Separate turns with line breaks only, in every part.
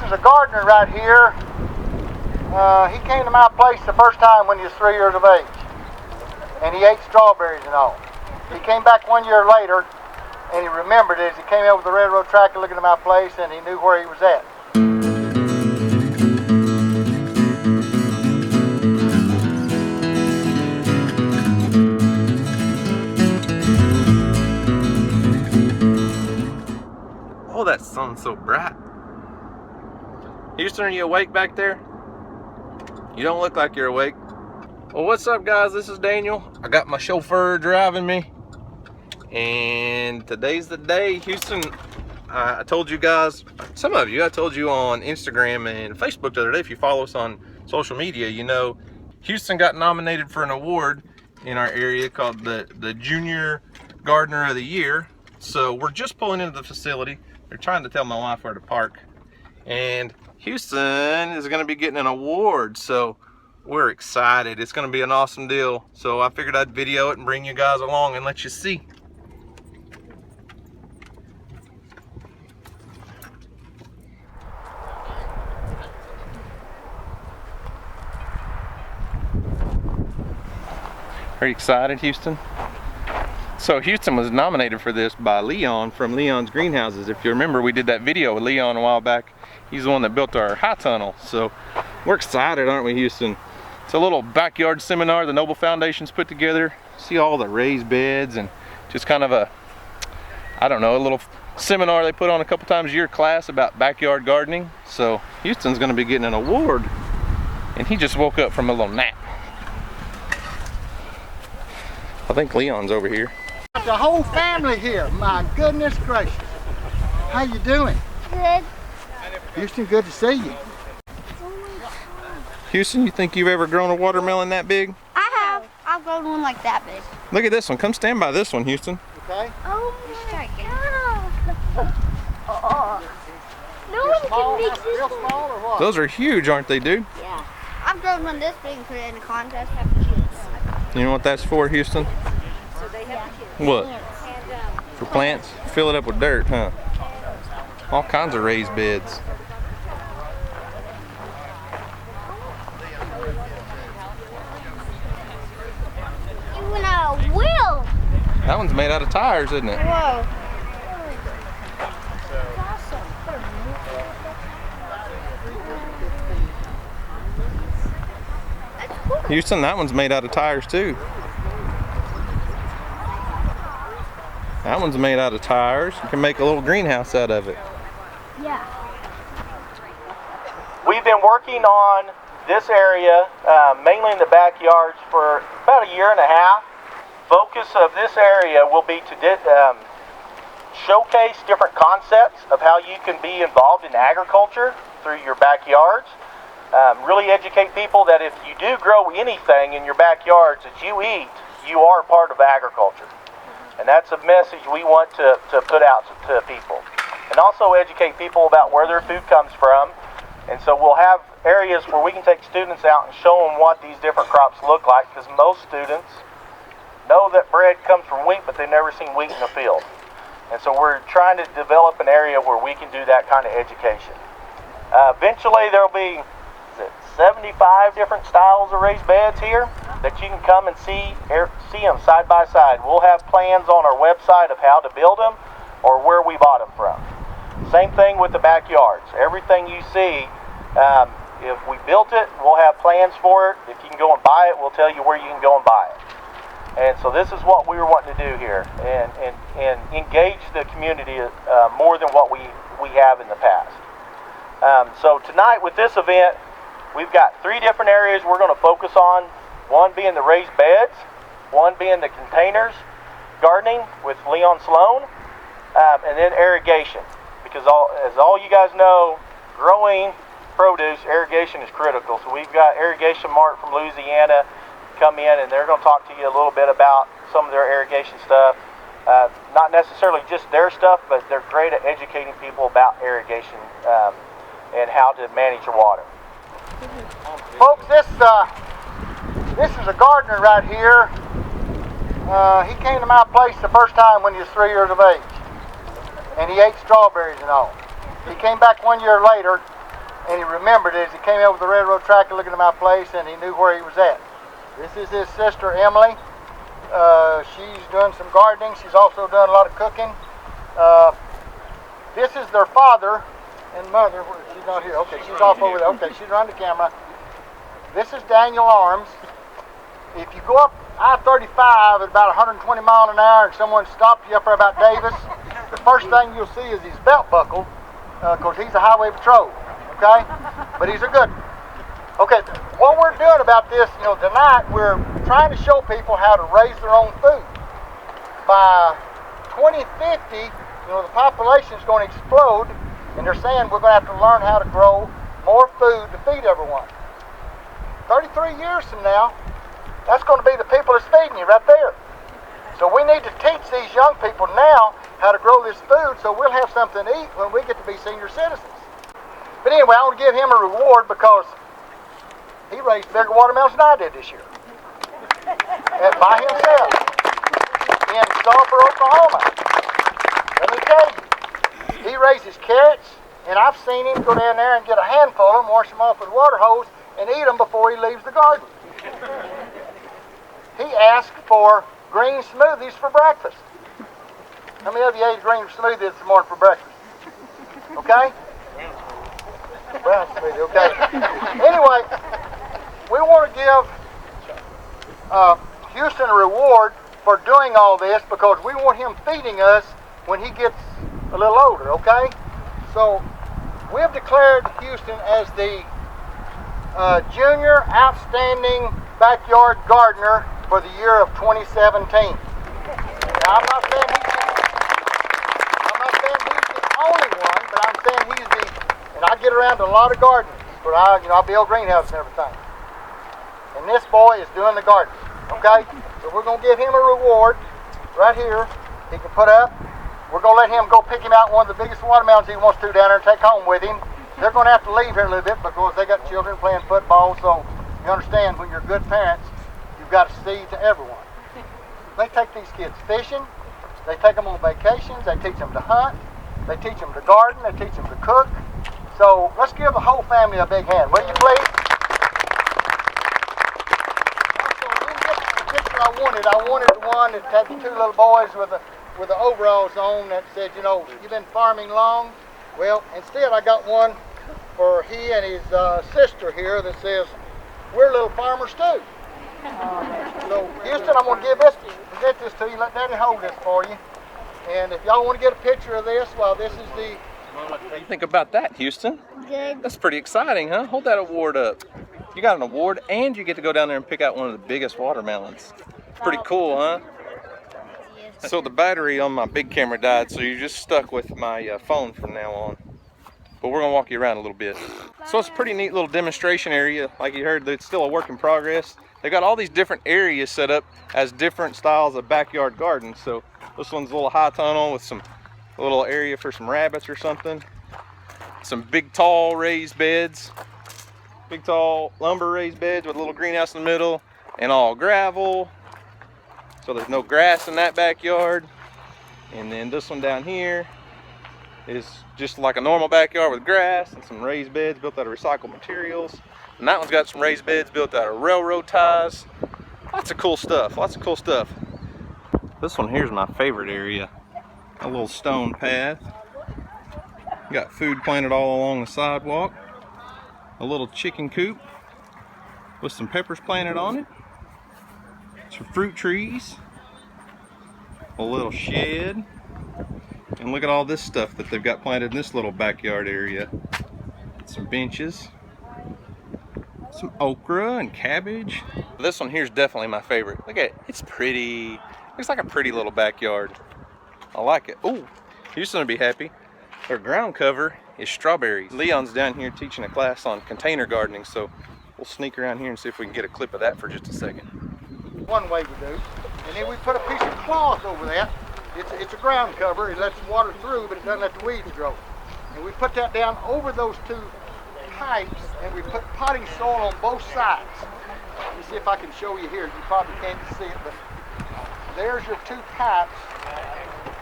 is a gardener right here. He came to my place the first time when he was 3 years of age. And he ate strawberries and all. He came back 1 year later and he remembered it as he came over the railroad track and looking at my place, and he knew where he was at.
Oh, that sun's so bright. Houston, are you awake back there? You don't look like you're awake. Well, what's up, guys? This is Daniel. I got my chauffeur driving me. And today's the day. Houston, I told you guys, some of you, I told you on Instagram and Facebook the other day, if you follow us on social media, you know, Houston got nominated for an award in our area called the Junior Gardener of the Year. So we're just pulling into the facility. They're trying to tell my wife where to park. And Houston is going to be getting an award. So we're excited. It's going to be an awesome deal. So I figured I'd video it and bring you guys along and let you see. Are you excited, Houston? So Houston was nominated for this by Leon from Leon's Greenhouses. If you remember, we did that video with Leon a while back. He's the one that built our high tunnel. So we're excited, aren't we, Houston? It's a little backyard seminar the Noble Foundation's put together. See all the raised beds and just kind of a, I don't know, a little seminar they put on a couple times a year class about backyard gardening. So Houston's gonna be getting an award, and he just woke up from a little nap. I think Leon's over here.
The whole family here. My goodness gracious. How you doing?
Good.
Houston, good to see you.
Houston, you think you've ever grown a watermelon that big?
I have. I've grown one like that big.
Look at this one. Come stand by this one, Houston.
Okay.
Oh my God. No one can make this
Real small or what?
Those are huge, aren't they, dude?
Yeah. I've grown one this big and put it in a contest for kids.
You know what that's for, Houston?
So they have
What?
plants.
For plants? Fill it up with dirt, huh? All kinds of raised beds.
Even a wheel.
That one's made out of tires, isn't it?
Whoa.
Houston, that one's made out of tires too. That one's made out of tires. You can make a little greenhouse out of it.
Yeah.
We've been working on this area, mainly in the backyards, for about a year and a half. Focus of this area will be to showcase different concepts of how you can be involved in agriculture through your backyards. Really educate people that if you do grow anything in your backyards that you eat, you are part of agriculture. And that's a message we want to put out to people. And also educate people about where their food comes from. And so we'll have areas where we can take students out and show them what these different crops look like, because most students know that bread comes from wheat, but they've never seen wheat in the field. And so we're trying to develop an area where we can do that kind of education. Eventually there'll be 75 different styles of raised beds here that you can come and see them side by side. We'll have plans on our website of how to build them or where we bought them from. Same thing with the backyards. Everything you see, if we built it, we'll have plans for it. If you can go and buy it, we'll tell you where you can go and buy it. And so this is what we were wanting to do here, and engage the community more than what we have in the past. So tonight with this event, we've got 3 different areas we're going to focus on. One being the raised beds, one being the containers gardening with Leon Sloan, and then irrigation. Because as all you guys know, growing produce, irrigation is critical. So we've got Irrigation Mart from Louisiana come in, and they're going to talk to you a little bit about some of their irrigation stuff. Not necessarily just their stuff, but they're great at educating people about irrigation and how to manage your water.
Folks, this is a gardener right here. He came to my place the first time when he was 3 years of age. And he ate strawberries and all. He came back 1 year later and he remembered it as he came over the railroad track and looking at my place, and he knew where he was at. This is his sister, Emily. She's done some gardening. She's also done a lot of cooking. This is their father and mother. She's not here. Okay, she's off over there. Okay, she's around the camera. This is Daniel Arms. If you go up I-35 at about 120 miles an hour and someone stopped you up there about Davis, the first thing you'll see is his belt buckle, because he's a highway patrol, okay? But he's a good one. Okay, what we're doing about this, tonight we're trying to show people how to raise their own food. By 2050, the population is going to explode, and they're saying we're going to have to learn how to grow more food to feed everyone. 33 years from now, that's going to be the people that's feeding you right there. So we need to teach these young people now how to grow this food so we'll have something to eat when we get to be senior citizens. But anyway, I want to give him a reward because he raised bigger watermelons than I did this year. By himself. In Sulphur, Oklahoma. Let me tell you, he raises carrots, and I've seen him go down there and get a handful of them, wash them off with a water hose, and eat them before he leaves the garden. He asked for green smoothies for breakfast. How many of you ate green smoothies this morning for breakfast? Okay? Brown smoothie, okay. Anyway, we want to give Houston a reward for doing all this because we want him feeding us when he gets a little older, okay? So, we have declared Houston as the Junior Outstanding Backyard Gardener for the year of 2017. Now, I'm not saying he's the only one, but I'm saying he's the, and I get around to a lot of gardens, but I build greenhouses and everything. And this boy is doing the garden, okay? So we're going to give him a reward right here. He can put up. We're going to let him go pick him out one of the biggest watermelons he wants to down there and take home with him. They're going to have to leave here a little bit because they got children playing football, so you understand when you're good parents, you've got to see to everyone. They take these kids fishing, they take them on vacations, they teach them to hunt, they teach them to garden, they teach them to cook. So let's give the whole family a big hand, will you please? Also, we didn't get the picture I wanted. I wanted the one that had the two little boys with the overalls on that said, you've been farming long. Well, instead I got one for he and his sister here that says, we're little farmers too. So, Houston, I'm going to present this to you. Let Daddy hold this for you. And if y'all want to get a picture of this, well, this is the...
What do you think about that, Houston?
Good.
That's pretty exciting, huh? Hold that award up. You got an award, and you get to go down there and pick out one of the biggest watermelons. Pretty cool, huh?
Yes.
So the battery on my big camera died, so you're just stuck with my phone from now on. But we're going to walk you around a little bit. So it's a pretty neat little demonstration area. Like you heard, it's still a work in progress. They got all these different areas set up as different styles of backyard gardens. So this one's a little high tunnel with a little area for some rabbits or something. Some big tall raised beds. Big tall lumber raised beds with a little greenhouse in the middle and all gravel. So there's no grass in that backyard. And then this one down here is just like a normal backyard with grass and some raised beds built out of recycled materials. And that one's got some raised beds built out of railroad ties. Lots of cool stuff, lots of cool stuff. This one here's my favorite area. A little stone path. Got food planted all along the sidewalk. A little chicken coop with some peppers planted on it. Some fruit trees. A little shed. And look at all this stuff that they've got planted in this little backyard area. Some benches. Some okra and cabbage. This one here's definitely my favorite. Look at it, it's pretty. Looks like a pretty little backyard. I like it. Oh, Houston will be happy. Their ground cover is strawberries. Leon's down here teaching a class on container gardening, so we'll sneak around here and see if we can get a clip of that for just a second.
One way we do. And then we put a piece of cloth over that. It's a ground cover. It lets water through, but it doesn't let the weeds grow. And we put that down over those two pipes, and we put potting soil on both sides. Let me see if I can show you here. You probably can't see it, but there's your two pipes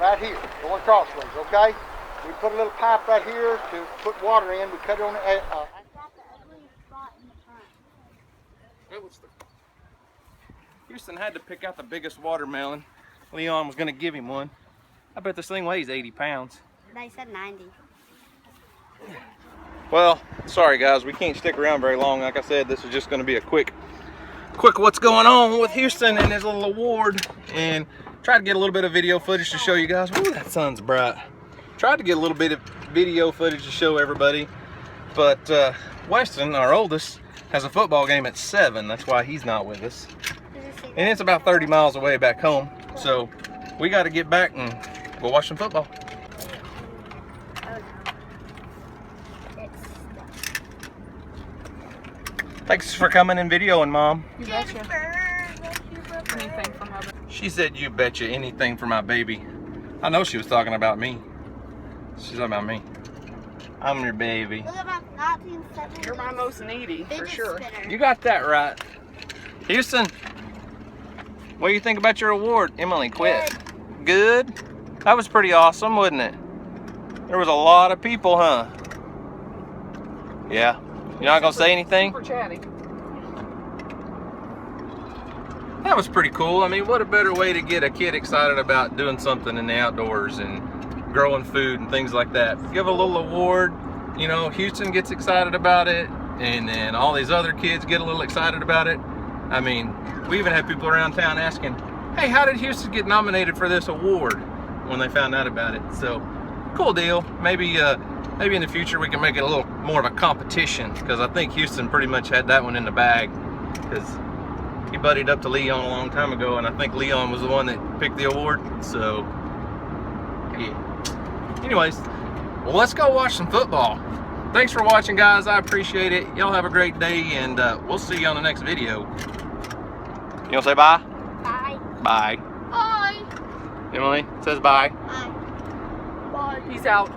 right here, going crossways, okay? We put a little pipe right here to put water in. We cut it on the
Houston had to pick out the biggest watermelon. Leon was going to give him one. I bet this thing weighs 80 pounds.
They said 90.
Well, sorry guys, we can't stick around very long. Like I said, this is just going to be a quick what's going on with Houston and his little award, and try to get a little bit of video footage to show you guys. Ooh, that sun's bright. Tried to get a little bit of video footage to show everybody, but Weston, our oldest, has a football game at 7. That's why he's not with us. And it's about 30 miles away back home, so we got to get back and go watch some football. Thanks for coming and videoing, Mom.
You betcha. Anything for my baby.
She said, you betcha anything for my baby. I know she was talking about me. She's talking about me. I'm your baby.
Look at my 1970s.
You're my most needy, for
fidget
sure.
spinner.
You got that right. Houston, what do you think about your award? Emily quit. Good? That was pretty awesome, wasn't it? There was a lot of people, huh? Yeah. You're not gonna say anything?
Super chatty.
That was pretty cool. I mean, what a better way to get a kid excited about doing something in the outdoors and growing food and things like that. Give a little award, you know, Houston gets excited about it, and then all these other kids get a little excited about it. I mean, we even had people around town asking, hey, how did Houston get nominated for this award when they found out about it? So, cool deal. Maybe in the future we can make it a little more of a competition, because I think Houston pretty much had that one in the bag, because he buddied up to Leon a long time ago, and I think Leon was the one that picked the award. So, yeah. Anyways, well, let's go watch some football. Thanks for watching, guys. I appreciate it. Y'all have a great day, and we'll see you on the next video. You want to say bye?
Bye.
Bye.
Bye.
Emily says bye.
Bye.
Bye. Peace out.